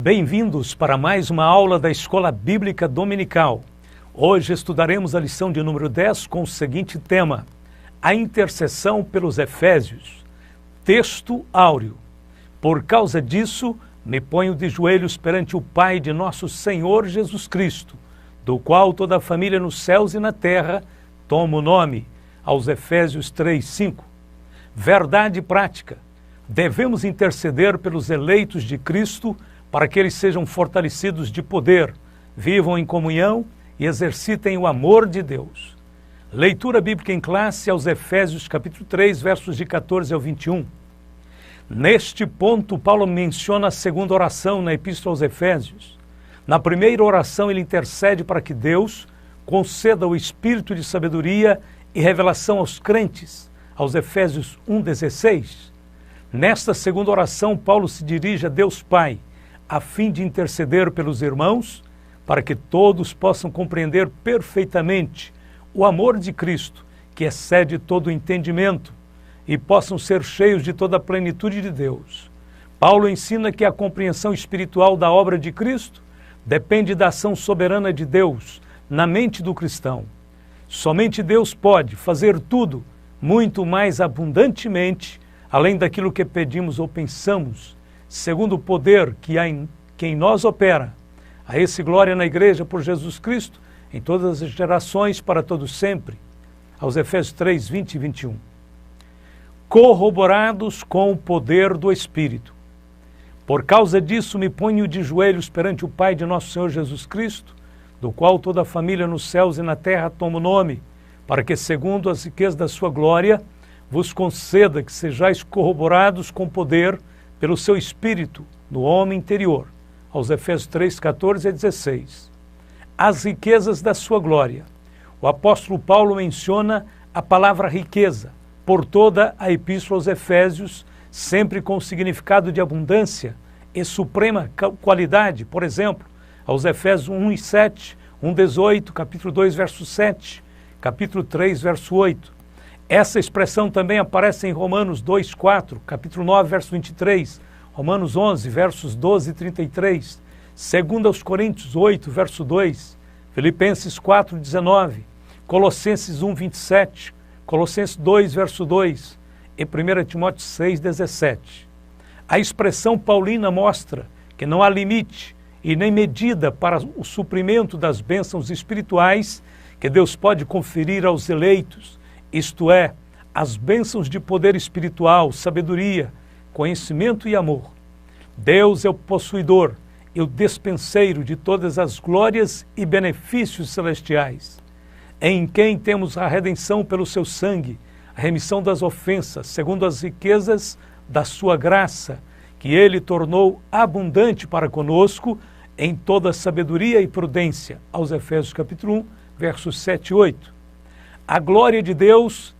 Bem-vindos para mais uma aula da Escola Bíblica Dominical. Hoje estudaremos a lição de número 10 com o seguinte tema: a intercessão pelos Efésios. Texto áureo. Por causa disso, me ponho de joelhos perante o Pai de nosso Senhor Jesus Cristo, do qual toda a família nos céus e na terra toma o nome. Aos Efésios 3:5. Verdade prática. Devemos interceder pelos eleitos de Cristo para que eles sejam fortalecidos de poder, vivam em comunhão e exercitem o amor de Deus. Leitura bíblica em classe aos Efésios capítulo 3, versos de 14 ao 21. Neste ponto, Paulo menciona a segunda oração na Epístola aos Efésios. Na primeira oração, ele intercede para que Deus conceda o espírito de sabedoria e revelação aos crentes, aos Efésios 1,16. Nesta segunda oração, Paulo se dirige a Deus Pai, a fim de interceder pelos irmãos, para que todos possam compreender perfeitamente o amor de Cristo, que excede todo o entendimento, e possam ser cheios de toda a plenitude de Deus. Paulo ensina que a compreensão espiritual da obra de Cristo depende da ação soberana de Deus na mente do cristão. Somente Deus pode fazer tudo muito mais abundantemente, além daquilo que pedimos ou pensamos, segundo o poder que há em quem nós opera. A esse glória na igreja por Jesus Cristo, em todas as gerações, para todos sempre. Aos Efésios 3, 20 e 21. Corroborados com o poder do Espírito. Por causa disso me ponho de joelhos perante o Pai de nosso Senhor Jesus Cristo, do qual toda a família nos céus e na terra toma o nome, para que, segundo as riquezas da sua glória, vos conceda que sejais corroborados com poder pelo seu Espírito no homem interior. Aos Efésios 3, 14 a 16. As riquezas da sua glória. O apóstolo Paulo menciona a palavra riqueza por toda a Epístola aos Efésios, sempre com o significado de abundância e suprema qualidade. Por exemplo, aos Efésios 1 e 7, 1:18, capítulo 2, verso 7, capítulo 3, verso 8. Essa expressão também aparece em Romanos 2:4, capítulo 9, verso 23, Romanos 11, versos 12 e 33, 2 Coríntios 8, verso 2, Filipenses 4:19, Colossenses 1:27, Colossenses 2, verso 2 e 1 Timóteo 6:17. A expressão paulina mostra que não há limite e nem medida para o suprimento das bênçãos espirituais que Deus pode conferir aos eleitos, isto é, as bênçãos de poder espiritual, sabedoria, conhecimento e amor. Deus é o possuidor e o despenseiro de todas as glórias e benefícios celestiais, em quem temos a redenção pelo seu sangue, a remissão das ofensas, segundo as riquezas da sua graça, que ele tornou abundante para conosco em toda sabedoria e prudência. Aos Efésios capítulo 1, versos 7 e 8. A glória de Deus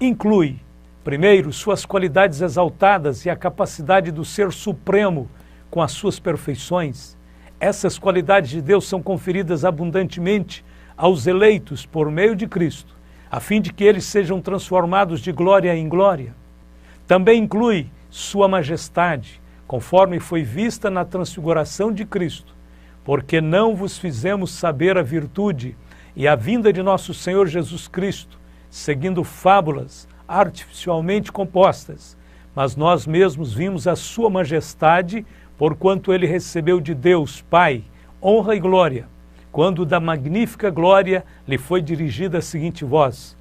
inclui, primeiro, suas qualidades exaltadas e a capacidade do Ser Supremo com as suas perfeições. Essas qualidades de Deus são conferidas abundantemente aos eleitos por meio de Cristo, a fim de que eles sejam transformados de glória em glória. Também inclui sua majestade, conforme foi vista na transfiguração de Cristo, porque não vos fizemos saber a virtude e a vinda de nosso Senhor Jesus Cristo, seguindo fábulas artificialmente compostas, mas nós mesmos vimos a sua majestade, porquanto ele recebeu de Deus Pai honra e glória, quando da magnífica glória lhe foi dirigida a seguinte voz: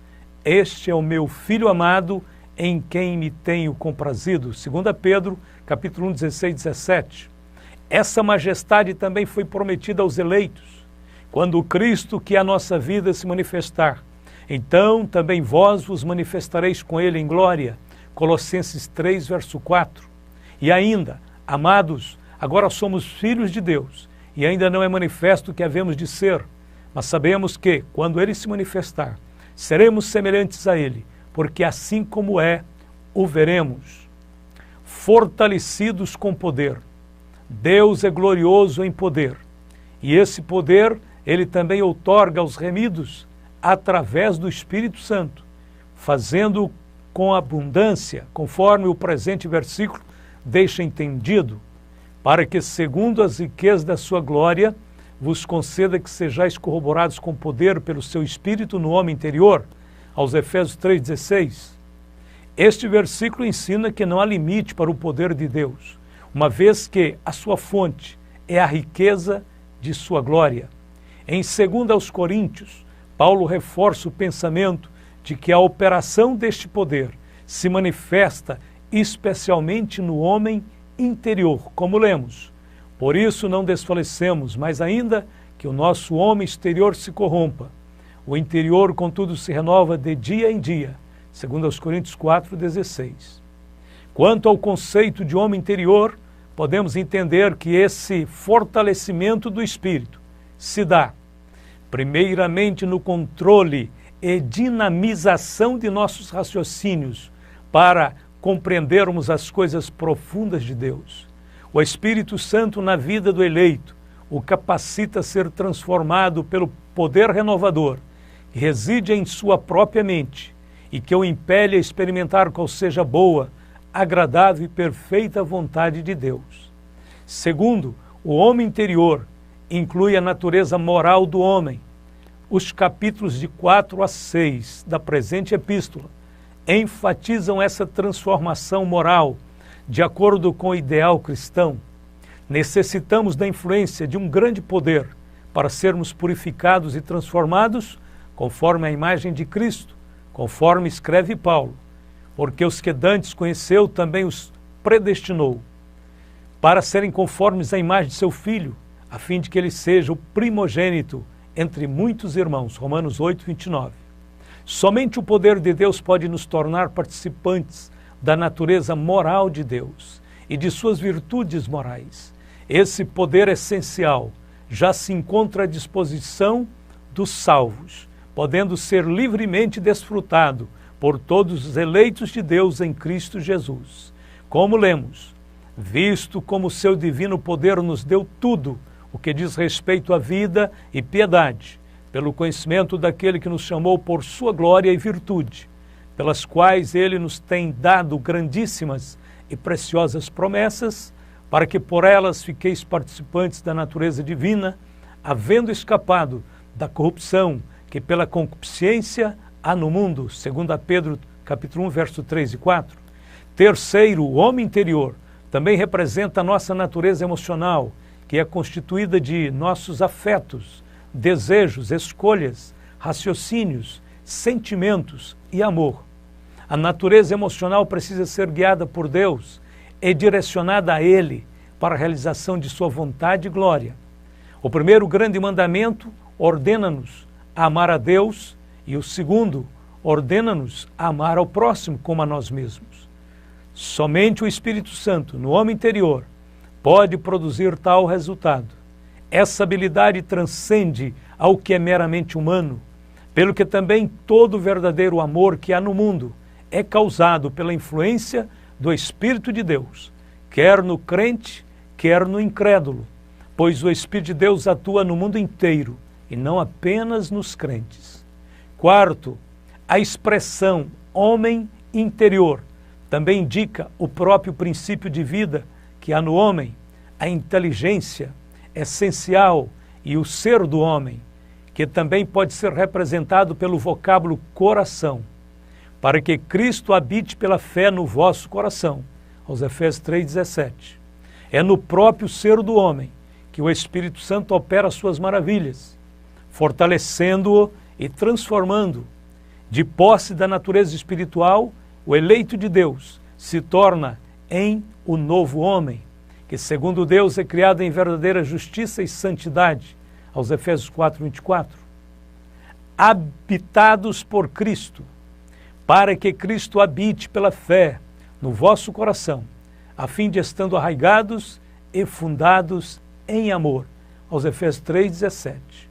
este é o meu Filho amado, em quem me tenho comprazido. 2 Pedro, capítulo 1, 16 e 17. Essa majestade também foi prometida aos eleitos. Quando o Cristo, que é a nossa vida, se manifestar, então também vós vos manifestareis com ele em glória. Colossenses 3, verso 4. E ainda, amados, agora somos filhos de Deus, e ainda não é manifesto o que havemos de ser, mas sabemos que, quando ele se manifestar, seremos semelhantes a ele, porque assim como é, o veremos. Fortalecidos com poder. Deus é glorioso em poder, e esse poder ele também outorga aos remidos através do Espírito Santo, fazendo com abundância, conforme o presente versículo deixa entendido, para que, segundo as riquezas da sua glória, vos conceda que sejais corroborados com poder pelo seu Espírito no homem interior, aos Efésios 3,16. Este versículo ensina que não há limite para o poder de Deus, uma vez que a sua fonte é a riqueza de sua glória. Em 2 aos Coríntios, Paulo reforça o pensamento de que a operação deste poder se manifesta especialmente no homem interior, como lemos. Por isso não desfalecemos, mas ainda que o nosso homem exterior se corrompa, o interior, contudo, se renova de dia em dia, 2 Coríntios 4,16. Quanto ao conceito de homem interior, podemos entender que esse fortalecimento do espírito se dá, primeiramente, no controle e dinamização de nossos raciocínios para compreendermos as coisas profundas de Deus. O Espírito Santo na vida do eleito o capacita a ser transformado pelo poder renovador que reside em sua própria mente e que o impele a experimentar qual seja boa, agradável e perfeita vontade de Deus. Segundo, o homem interior inclui a natureza moral do homem. Os capítulos de 4 a 6 da presente epístola enfatizam essa transformação moral de acordo com o ideal cristão. Necessitamos da influência de um grande poder para sermos purificados e transformados conforme a imagem de Cristo, conforme escreve Paulo, porque os que dantes conheceu também os predestinou para serem conformes à imagem de seu Filho, a fim de que ele seja o primogênito entre muitos irmãos. Romanos 8, 29. Somente o poder de Deus pode nos tornar participantes da natureza moral de Deus e de suas virtudes morais. Esse poder essencial já se encontra à disposição dos salvos, podendo ser livremente desfrutado por todos os eleitos de Deus em Cristo Jesus. Como lemos, visto como seu divino poder nos deu tudo o que diz respeito à vida e piedade, pelo conhecimento daquele que nos chamou por sua glória e virtude, pelas quais ele nos tem dado grandíssimas e preciosas promessas, para que por elas fiqueis participantes da natureza divina, havendo escapado da corrupção que pela concupiscência há no mundo, 2 Pedro capítulo 1, verso 3 e 4. Terceiro, o homem interior também representa a nossa natureza emocional, que é constituída de nossos afetos, desejos, escolhas, raciocínios, sentimentos e amor. A natureza emocional precisa ser guiada por Deus e direcionada a Ele para a realização de sua vontade e glória. O primeiro grande mandamento ordena-nos a amar a Deus e o segundo ordena-nos a amar ao próximo como a nós mesmos. Somente o Espírito Santo, no homem interior, pode produzir tal resultado. Essa habilidade transcende ao que é meramente humano, pelo que também todo verdadeiro amor que há no mundo é causado pela influência do Espírito de Deus, quer no crente, quer no incrédulo, pois o Espírito de Deus atua no mundo inteiro e não apenas nos crentes. Quarto, a expressão homem interior também indica o próprio princípio de vida que há no homem, a inteligência essencial e o ser do homem, que também pode ser representado pelo vocábulo coração, para que Cristo habite pela fé no vosso coração, aos Efésios 3,17. É no próprio ser do homem que o Espírito Santo opera suas maravilhas, fortalecendo-o e transformando. De posse da natureza espiritual, o eleito de Deus se torna em o novo homem, que segundo Deus é criado em verdadeira justiça e santidade, aos Efésios 4:24. Habitados por Cristo, para que Cristo habite pela fé no vosso coração, a fim de estando arraigados e fundados em amor, aos Efésios 3:17.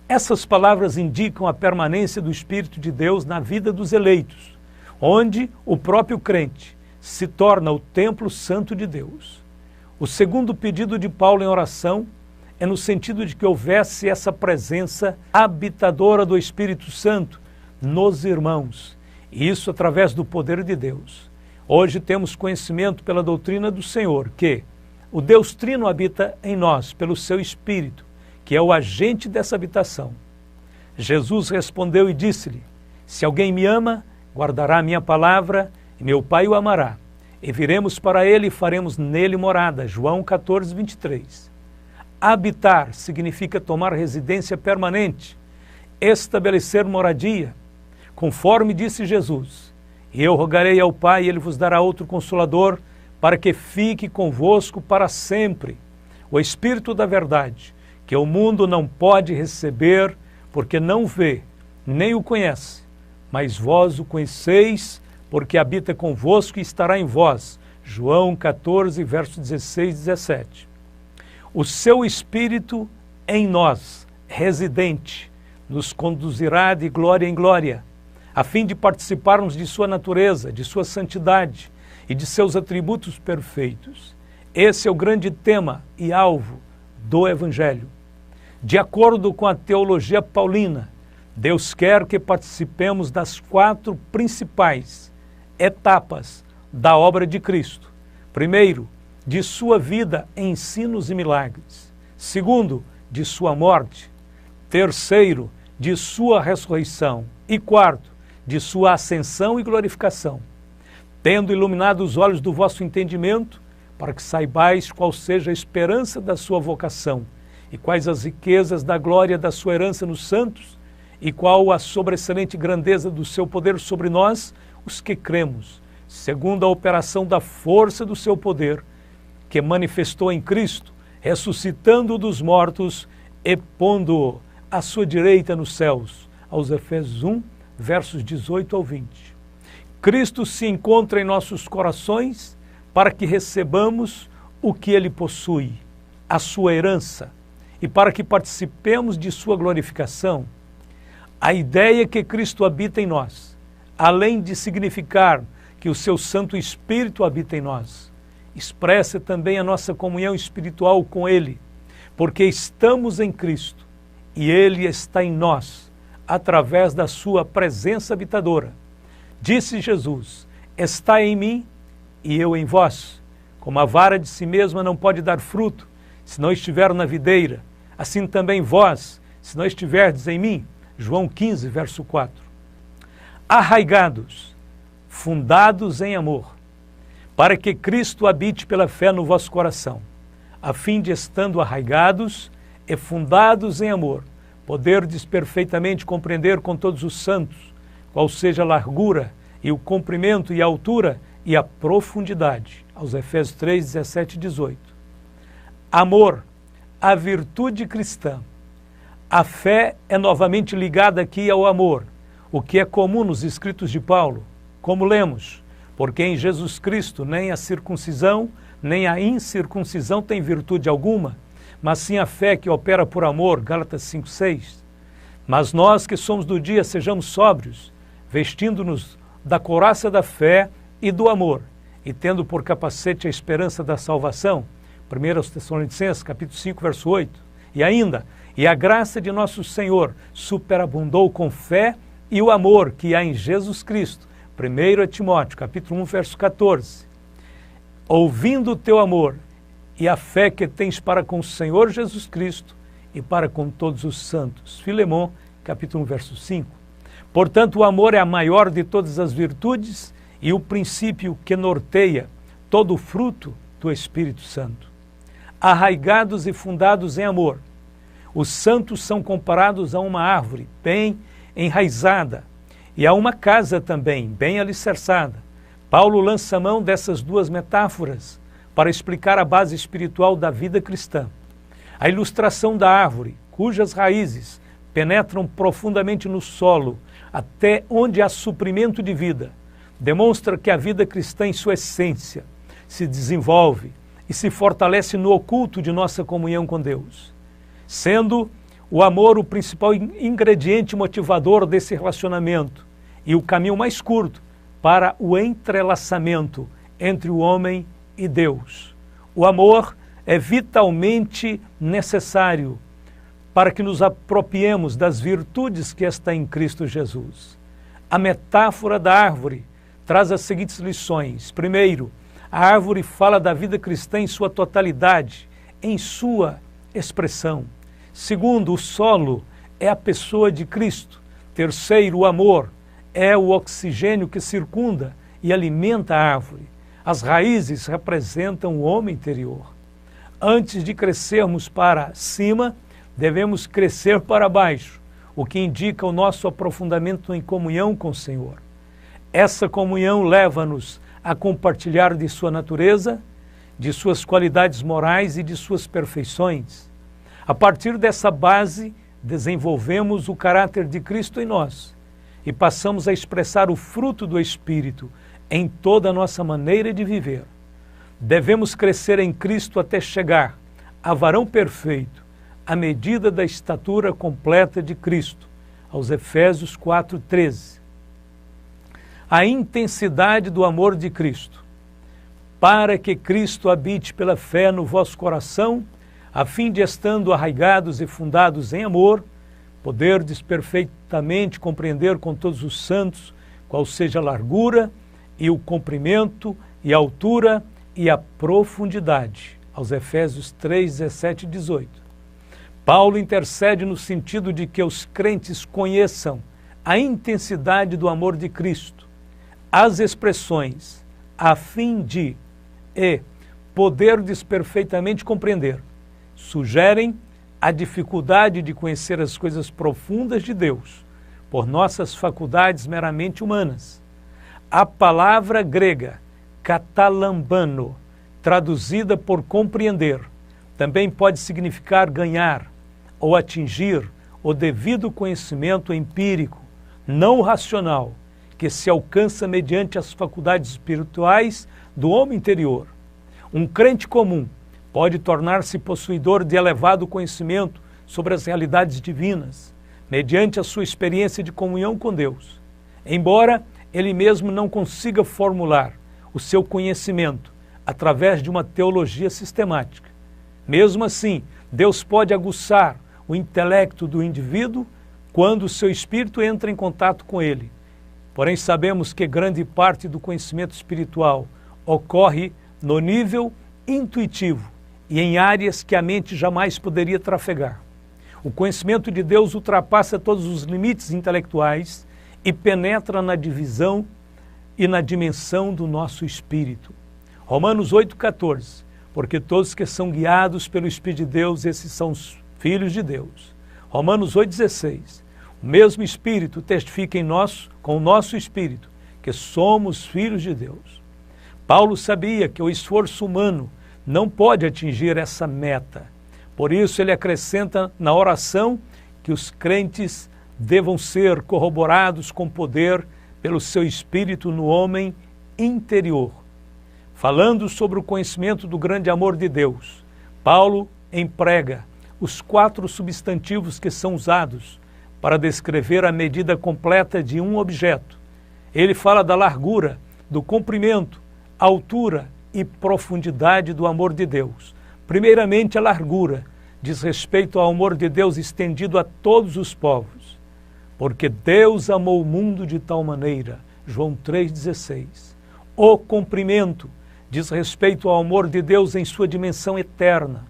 Essas palavras indicam a permanência do Espírito de Deus na vida dos eleitos, onde o próprio crente se torna o templo santo de Deus. O segundo pedido de Paulo em oração é no sentido de que houvesse essa presença habitadora do Espírito Santo nos irmãos, e isso através do poder de Deus. Hoje temos conhecimento pela doutrina do Senhor que, O Deus Trino habita em nós pelo seu Espírito, que é o agente dessa habitação. Jesus respondeu e disse-lhe: se alguém me ama, guardará a minha palavra, e meu Pai o amará. E viremos para ele e faremos nele morada. João 14, 23. Habitar significa tomar residência permanente, estabelecer moradia, conforme disse Jesus: e eu rogarei ao Pai, e ele vos dará outro Consolador, para que fique convosco para sempre, o Espírito da verdade, que o mundo não pode receber, porque não vê, nem o conhece, mas vós o conheceis, porque habita convosco e estará em vós. João 14, versos 16 e 17. O seu Espírito em nós, residente, nos conduzirá de glória em glória, a fim de participarmos de sua natureza, de sua santidade e de seus atributos perfeitos. Esse é o grande tema e alvo do Evangelho. De acordo com a teologia paulina, Deus quer que participemos das 4 principais etapas da obra de Cristo. Primeiro, de sua vida, ensinos e milagres. Segundo, de sua morte. Terceiro, de sua ressurreição. E quarto, de sua ascensão e glorificação. Tendo iluminado os olhos do vosso entendimento, para que saibais qual seja a esperança da sua vocação, e quais as riquezas da glória da sua herança nos santos, e qual a sobreexcelente grandeza do seu poder sobre nós, os que cremos, segundo a operação da força do seu poder, que manifestou em Cristo, ressuscitando-o dos mortos e pondo-o à sua direita nos céus. Aos Efésios 1, versos 18 ao 20. Cristo se encontra em nossos corações para que recebamos o que ele possui, a sua herança, e para que participemos de sua glorificação. A ideia que Cristo habita em nós, além de significar que o seu Santo Espírito habita em nós, expressa também a nossa comunhão espiritual com ele, porque estamos em Cristo e ele está em nós, através da sua presença habitadora. Disse Jesus: está em mim e eu em vós. Como a vara de si mesma não pode dar fruto, se não estiver na videira, assim também vós, se não estiverdes em mim. João 15, verso 4. Arraigados, fundados em amor, para que Cristo habite pela fé no vosso coração, a fim de, estando arraigados e fundados em amor, poderdes perfeitamente compreender com todos os santos qual seja a largura e o comprimento e a altura e a profundidade. Aos Efésios 3, 17 e 18. Amor, a virtude cristã. A fé é novamente ligada aqui ao amor, o que é comum nos escritos de Paulo, como lemos: porque em Jesus Cristo nem a circuncisão, nem a incircuncisão tem virtude alguma, mas sim a fé que opera por amor, Gálatas 5:6. Mas nós que somos do dia, sejamos sóbrios, vestindo-nos da couraça da fé e do amor, e tendo por capacete a esperança da salvação, 1 Tessalonicenses, capítulo 5, verso 8. E ainda, e a graça de nosso Senhor superabundou com fé e o amor que há em Jesus Cristo, 1 Timóteo, capítulo 1, verso 14. Ouvindo o teu amor e a fé que tens para com o Senhor Jesus Cristo e para com todos os santos. Filemão, capítulo 1, verso 5. Portanto, o amor é a maior de todas as virtudes e o princípio que norteia todo o fruto do Espírito Santo. Arraigados e fundados em amor, os santos são comparados a uma árvore bem enraizada e a uma casa também bem alicerçada. Paulo lança mão dessas duas metáforas para explicar a base espiritual da vida cristã. A ilustração da árvore, cujas raízes penetram profundamente no solo, até onde há suprimento de vida, demonstra que a vida cristã em sua essência se desenvolve e se fortalece no oculto de nossa comunhão com Deus, sendo o amor o principal ingrediente motivador desse relacionamento e o caminho mais curto para o entrelaçamento entre o homem e Deus. O amor é vitalmente necessário para que nos apropriemos das virtudes que está em Cristo Jesus. A metáfora da árvore traz as seguintes lições. Primeiro, A árvore fala da vida cristã em sua totalidade, em sua expressão. Segundo, o solo é a pessoa de Cristo. Terceiro, o amor é o oxigênio que circunda e alimenta a árvore. As raízes representam o homem interior. Antes de crescermos para cima, devemos crescer para baixo, o que indica o nosso aprofundamento em comunhão com o Senhor. Essa comunhão leva-nos a compartilhar de sua natureza, de suas qualidades morais e de suas perfeições. A partir dessa base, desenvolvemos o caráter de Cristo em nós e passamos a expressar o fruto do Espírito em toda a nossa maneira de viver. Devemos crescer em Cristo até chegar a varão perfeito, à medida da estatura completa de Cristo, aos Efésios 4:13. A intensidade do amor de Cristo, para que Cristo habite pela fé no vosso coração, a fim de, estando arraigados e fundados em amor, poderdes perfeitamente compreender com todos os santos qual seja a largura e o comprimento e a altura e a profundidade, aos Efésios 3, 17 e 18. Paulo intercede no sentido de que os crentes conheçam a intensidade do amor de Cristo, as expressões, a fim de poderdes perfeitamente compreender, sugerem a dificuldade de conhecer as coisas profundas de Deus por nossas faculdades meramente humanas. A palavra grega katalambano, traduzida por compreender, também pode significar ganhar ou atingir o devido conhecimento empírico, não racional, que se alcança mediante as faculdades espirituais do homem interior. Um crente comum pode tornar-se possuidor de elevado conhecimento sobre as realidades divinas, mediante a sua experiência de comunhão com Deus. Embora ele mesmo não consiga formular o seu conhecimento através de uma teologia sistemática. Mesmo assim, Deus pode aguçar o intelecto do indivíduo quando o seu espírito entra em contato com ele. Porém, sabemos que grande parte do conhecimento espiritual ocorre no nível intuitivo e em áreas que a mente jamais poderia trafegar. O conhecimento de Deus ultrapassa todos os limites intelectuais e penetra na divisão e na dimensão do nosso espírito. Romanos 8,14. Porque todos que são guiados pelo Espírito de Deus, esses são os filhos de Deus. Romanos 8,16. O mesmo Espírito testifica em nós, com o nosso Espírito, que somos filhos de Deus. Paulo sabia que o esforço humano não pode atingir essa meta. Por isso ele acrescenta na oração que os crentes devam ser corroborados com poder pelo seu Espírito no homem interior. Falando sobre o conhecimento do grande amor de Deus, Paulo emprega os 4 substantivos que são usados para descrever a medida completa de um objeto. Ele fala da largura, do comprimento, altura e profundidade do amor de Deus. Primeiramente, a largura diz respeito ao amor de Deus estendido a todos os povos. Porque Deus amou o mundo de tal maneira, João 3,16. O comprimento diz respeito ao amor de Deus em sua dimensão eterna.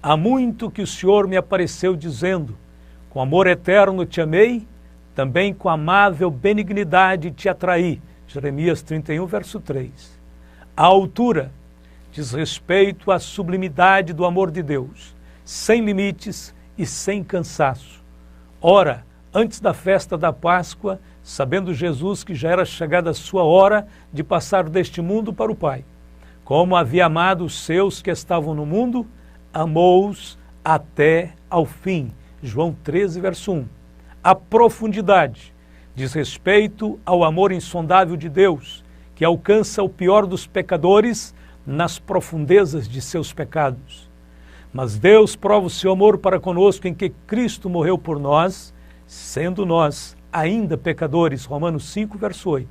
Há muito que o Senhor me apareceu dizendo, com amor eterno te amei, também com amável benignidade te atraí. Jeremias 31, verso 3. A altura diz respeito à sublimidade do amor de Deus, sem limites e sem cansaço. Ora, antes da festa da Páscoa, sabendo Jesus que já era chegada a sua hora de passar deste mundo para o Pai, como havia amado os seus que estavam no mundo, amou-os até ao fim. João 13, verso 1. A profundidade diz respeito ao amor insondável de Deus, que alcança o pior dos pecadores nas profundezas de seus pecados. Mas Deus prova o seu amor para conosco em que Cristo morreu por nós, sendo nós ainda pecadores. Romanos 5, verso 8.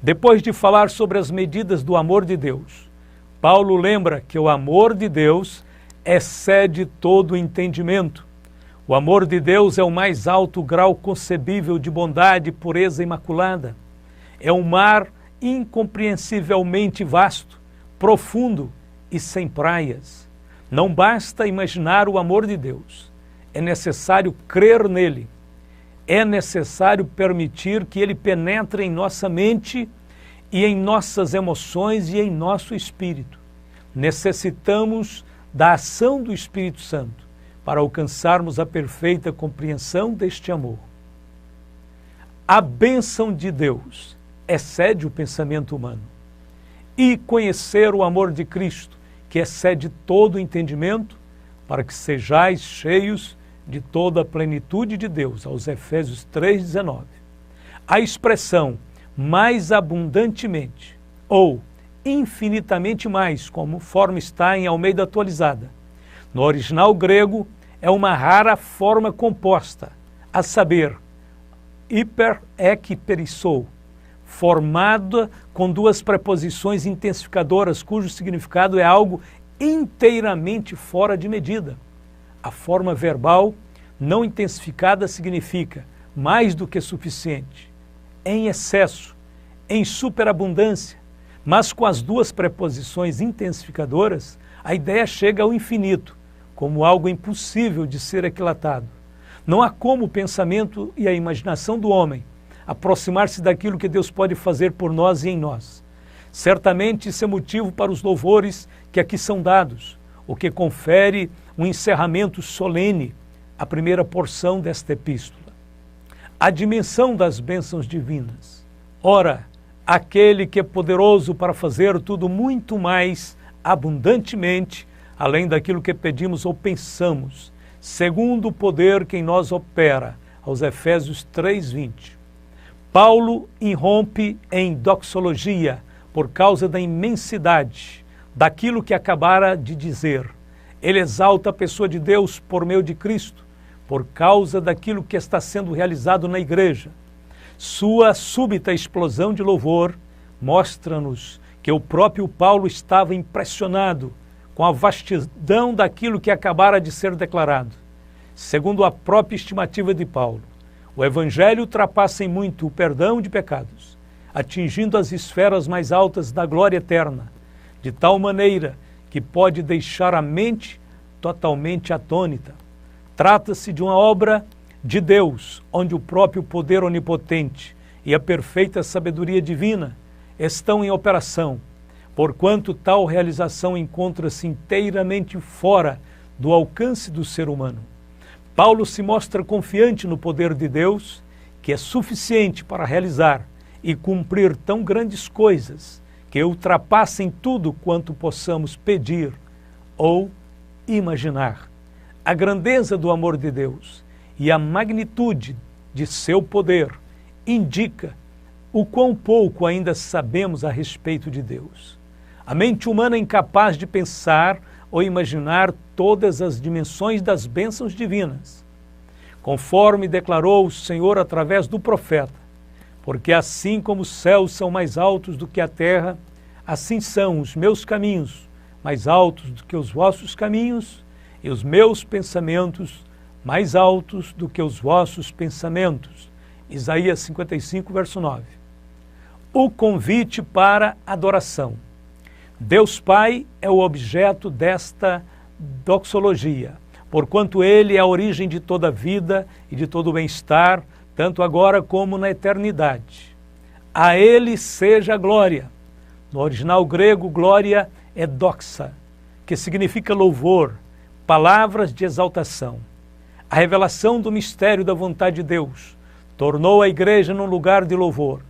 Depois de falar sobre as medidas do amor de Deus, Paulo lembra que o amor de Deus excede todo o entendimento. O amor de Deus é o mais alto grau concebível de bondade, pureza imaculada. É um mar incompreensivelmente vasto, profundo e sem praias. Não basta imaginar o amor de Deus, é necessário crer nele. É necessário permitir que ele penetre em nossa mente e em nossas emoções e em nosso espírito. Necessitamos da ação do Espírito Santo para alcançarmos a perfeita compreensão deste amor. A bênção de Deus excede o pensamento humano. E conhecer o amor de Cristo, que excede todo o entendimento, para que sejais cheios de toda a plenitude de Deus, aos Efésios 3,19. A expressão mais abundantemente ou infinitamente mais, como forma está em Almeida Atualizada. No original grego é uma rara forma composta, a saber, hiper ek perissou, formada com duas preposições intensificadoras, cujo significado é algo inteiramente fora de medida. A forma verbal não intensificada significa mais do que suficiente, em excesso, em superabundância, mas com as duas preposições intensificadoras, a ideia chega ao infinito, como algo impossível de ser aquilatado. Não há como o pensamento e a imaginação do homem aproximar-se daquilo que Deus pode fazer por nós e em nós. Certamente isso é motivo para os louvores que aqui são dados, o que confere um encerramento solene à primeira porção desta epístola. A dimensão das bênçãos divinas. Ora, aquele que é poderoso para fazer tudo muito mais abundantemente, além daquilo que pedimos ou pensamos, segundo o poder que em nós opera, aos Efésios 3:20. Paulo irrompe em doxologia por causa da imensidade daquilo que acabara de dizer. Ele exalta a pessoa de Deus por meio de Cristo, por causa daquilo que está sendo realizado na igreja. Sua súbita explosão de louvor mostra-nos que o próprio Paulo estava impressionado com a vastidão daquilo que acabara de ser declarado. Segundo a própria estimativa de Paulo, o Evangelho ultrapassa em muito o perdão de pecados, atingindo as esferas mais altas da glória eterna, de tal maneira que pode deixar a mente totalmente atônita. Trata-se de uma obra de Deus, onde o próprio poder onipotente e a perfeita sabedoria divina estão em operação, porquanto tal realização encontra-se inteiramente fora do alcance do ser humano. Paulo se mostra confiante no poder de Deus, que é suficiente para realizar e cumprir tão grandes coisas que ultrapassem tudo quanto possamos pedir ou imaginar. A grandeza do amor de Deus e a magnitude de seu poder indica o quão pouco ainda sabemos a respeito de Deus. A mente humana é incapaz de pensar ou imaginar todas as dimensões das bênçãos divinas, conforme declarou o Senhor através do profeta, porque assim como os céus são mais altos do que a terra, assim são os meus caminhos mais altos do que os vossos caminhos, e os meus pensamentos mais altos do que os vossos pensamentos. Isaías 55, verso 9. O convite para adoração. Deus Pai é o objeto desta doxologia, porquanto Ele é a origem de toda a vida e de todo o bem-estar, tanto agora como na eternidade. A Ele seja a glória. No original grego, glória é doxa, que significa louvor, palavras de exaltação. A revelação do mistério da vontade de Deus tornou a igreja num lugar de louvor.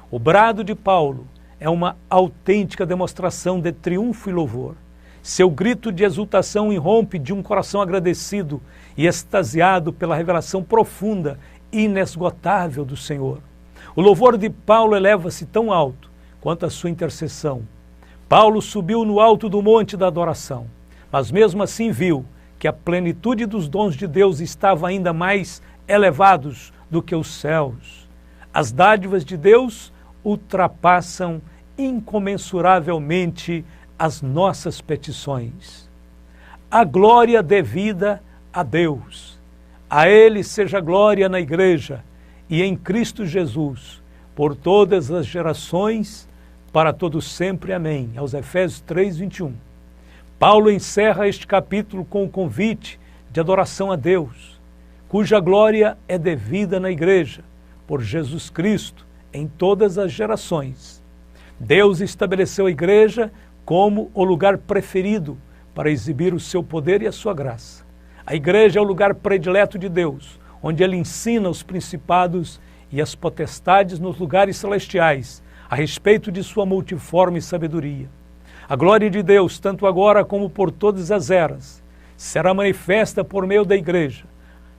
O brado de Paulo é uma autêntica demonstração de triunfo e louvor. Seu grito de exultação irrompe de um coração agradecido e extasiado pela revelação profunda e inesgotável do Senhor. O louvor de Paulo eleva-se tão alto quanto a sua intercessão. Paulo subiu no alto do monte da adoração, mas mesmo assim viu que a plenitude dos dons de Deus estava ainda mais elevados do que os céus. As dádivas de Deus ultrapassam incomensuravelmente as nossas petições. A glória devida a Deus. A Ele seja glória na Igreja e em Cristo Jesus, por todas as gerações, para todos sempre. Amém. Aos Efésios 3:21. Paulo encerra este capítulo com o convite de adoração a Deus, cuja glória é devida na igreja, por Jesus Cristo, em todas as gerações. Deus estabeleceu a igreja como o lugar preferido para exibir o seu poder e a sua graça. A igreja é o lugar predileto de Deus, onde Ele ensina os principados e as potestades nos lugares celestiais, a respeito de sua multiforme sabedoria. A glória de Deus, tanto agora como por todas as eras, será manifesta por meio da igreja,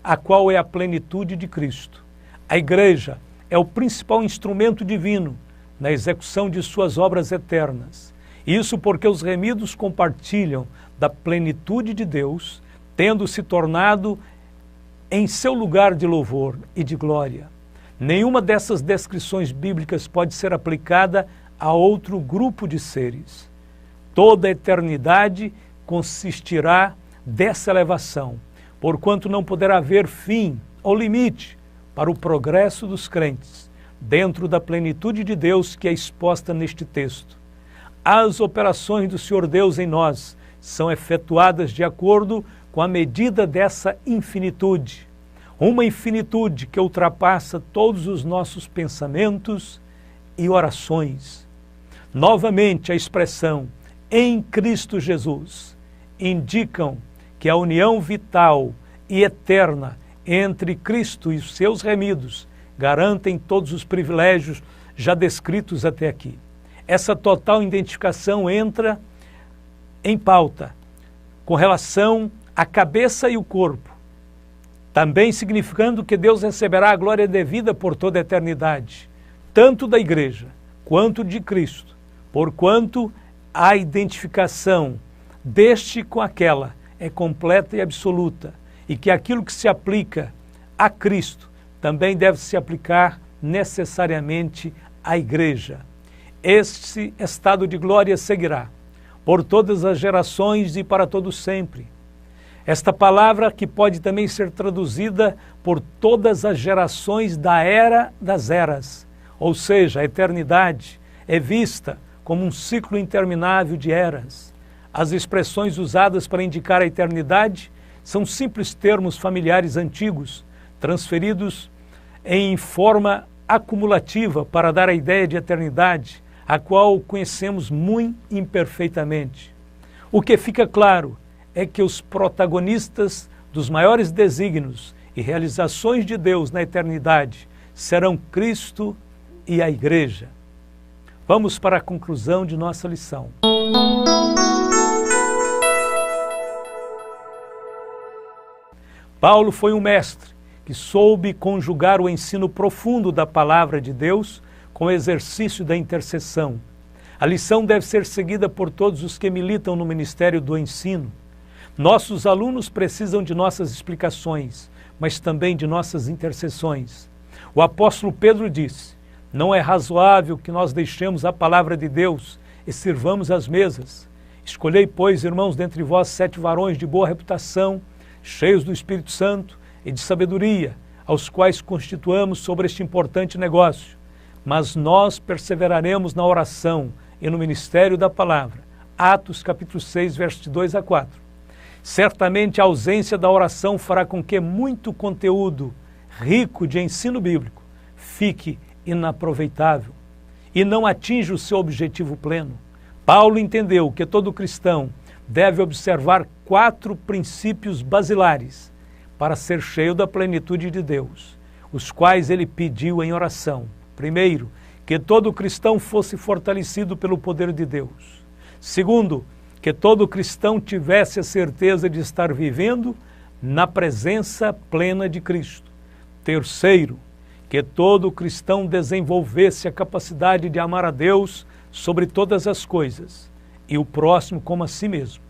a qual é a plenitude de Cristo. A igreja é o principal instrumento divino na execução de suas obras eternas. Isso porque os remidos compartilham da plenitude de Deus, tendo se tornado em seu lugar de louvor e de glória. Nenhuma dessas descrições bíblicas pode ser aplicada a outro grupo de seres. Toda a eternidade consistirá dessa elevação, porquanto não poderá haver fim ou limite para o progresso dos crentes, dentro da plenitude de Deus que é exposta neste texto. As operações do Senhor Deus em nós são efetuadas de acordo com a medida dessa infinitude, uma infinitude que ultrapassa todos os nossos pensamentos e orações. Novamente, a expressão em Cristo Jesus indicam que a união vital e eterna entre Cristo e os seus remidos garantem todos os privilégios já descritos até aqui. Essa total identificação entra em pauta com relação à cabeça e o corpo, também significando que Deus receberá a glória devida por toda a eternidade, tanto da igreja quanto de Cristo, porquanto a identificação deste com aquela é completa e absoluta, e que aquilo que se aplica a Cristo também deve se aplicar necessariamente à igreja. Este estado de glória seguirá por todas as gerações e para todo sempre. Esta palavra, que pode também ser traduzida por todas as gerações da era das eras, ou seja, a eternidade, é vista como um ciclo interminável de eras. As expressões usadas para indicar a eternidade são simples termos familiares antigos, transferidos em forma acumulativa para dar a ideia de eternidade, a qual conhecemos muito imperfeitamente. O que fica claro é que os protagonistas dos maiores desígnios e realizações de Deus na eternidade serão Cristo e a Igreja. Vamos para a conclusão de nossa lição. Paulo foi um mestre que soube conjugar o ensino profundo da palavra de Deus com o exercício da intercessão. A lição deve ser seguida por todos os que militam no ministério do ensino. Nossos alunos precisam de nossas explicações, mas também de nossas intercessões. O apóstolo Pedro disse: não é razoável que nós deixemos a palavra de Deus e sirvamos as mesas. Escolhei, pois, irmãos, dentre vós 7 varões de boa reputação, cheios do Espírito Santo e de sabedoria, aos quais constituamos sobre este importante negócio. Mas nós perseveraremos na oração e no ministério da palavra. Atos capítulo 6, versos 2 a 4. Certamente a ausência da oração fará com que muito conteúdo rico de ensino bíblico fique inaproveitável e não atinja o seu objetivo pleno. Paulo entendeu que todo cristão deve observar 4 princípios basilares para ser cheio da plenitude de Deus, os quais ele pediu em oração. Primeiro, que todo cristão fosse fortalecido pelo poder de Deus. Segundo, que todo cristão tivesse a certeza de estar vivendo na presença plena de Cristo. Terceiro, que todo cristão desenvolvesse a capacidade de amar a Deus sobre todas as coisas e o próximo como a si mesmo.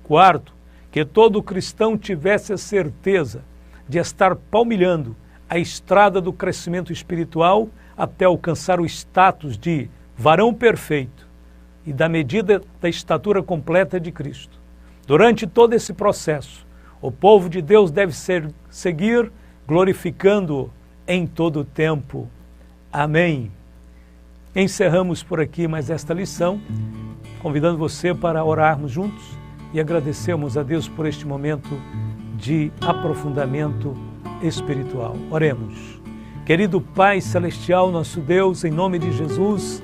Quarto, que todo cristão tivesse a certeza de estar palmilhando a estrada do crescimento espiritual até alcançar o status de varão perfeito e da medida da estatura completa de Cristo. Durante todo esse processo, o povo de Deus deve seguir glorificando-o em todo o tempo. Amém. Encerramos por aqui mais esta lição, convidando você para orarmos juntos e agradecermos a Deus por este momento de aprofundamento espiritual. Oremos. Querido Pai Celestial, nosso Deus, em nome de Jesus,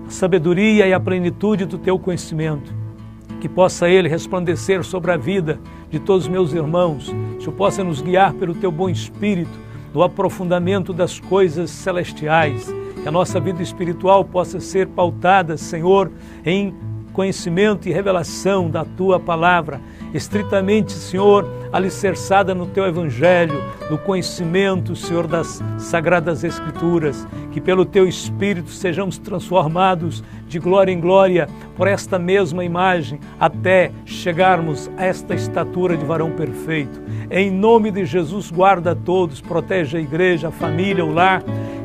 a sabedoria e a plenitude do Teu conhecimento, que possa Ele resplandecer sobre a vida de todos os meus irmãos, que o Senhor possa nos guiar pelo Teu bom Espírito, no aprofundamento das coisas celestiais, que a nossa vida espiritual possa ser pautada, Senhor, em conhecimento e revelação da Tua Palavra, estritamente, Senhor, alicerçada no Teu Evangelho, no conhecimento, Senhor, das Sagradas Escrituras, que pelo Teu Espírito sejamos transformados de glória em glória por esta mesma imagem, até chegarmos a esta estatura de varão perfeito. Em nome de Jesus, guarda a todos, protege a igreja, a família, o lar,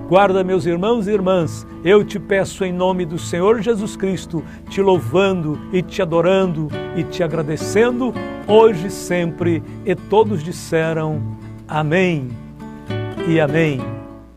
guarda meus irmãos e irmãs. Eu te peço em nome do Senhor Jesus Cristo, te louvando e te adorando e te agradecendo, hoje e sempre. E todos disseram amém e amém.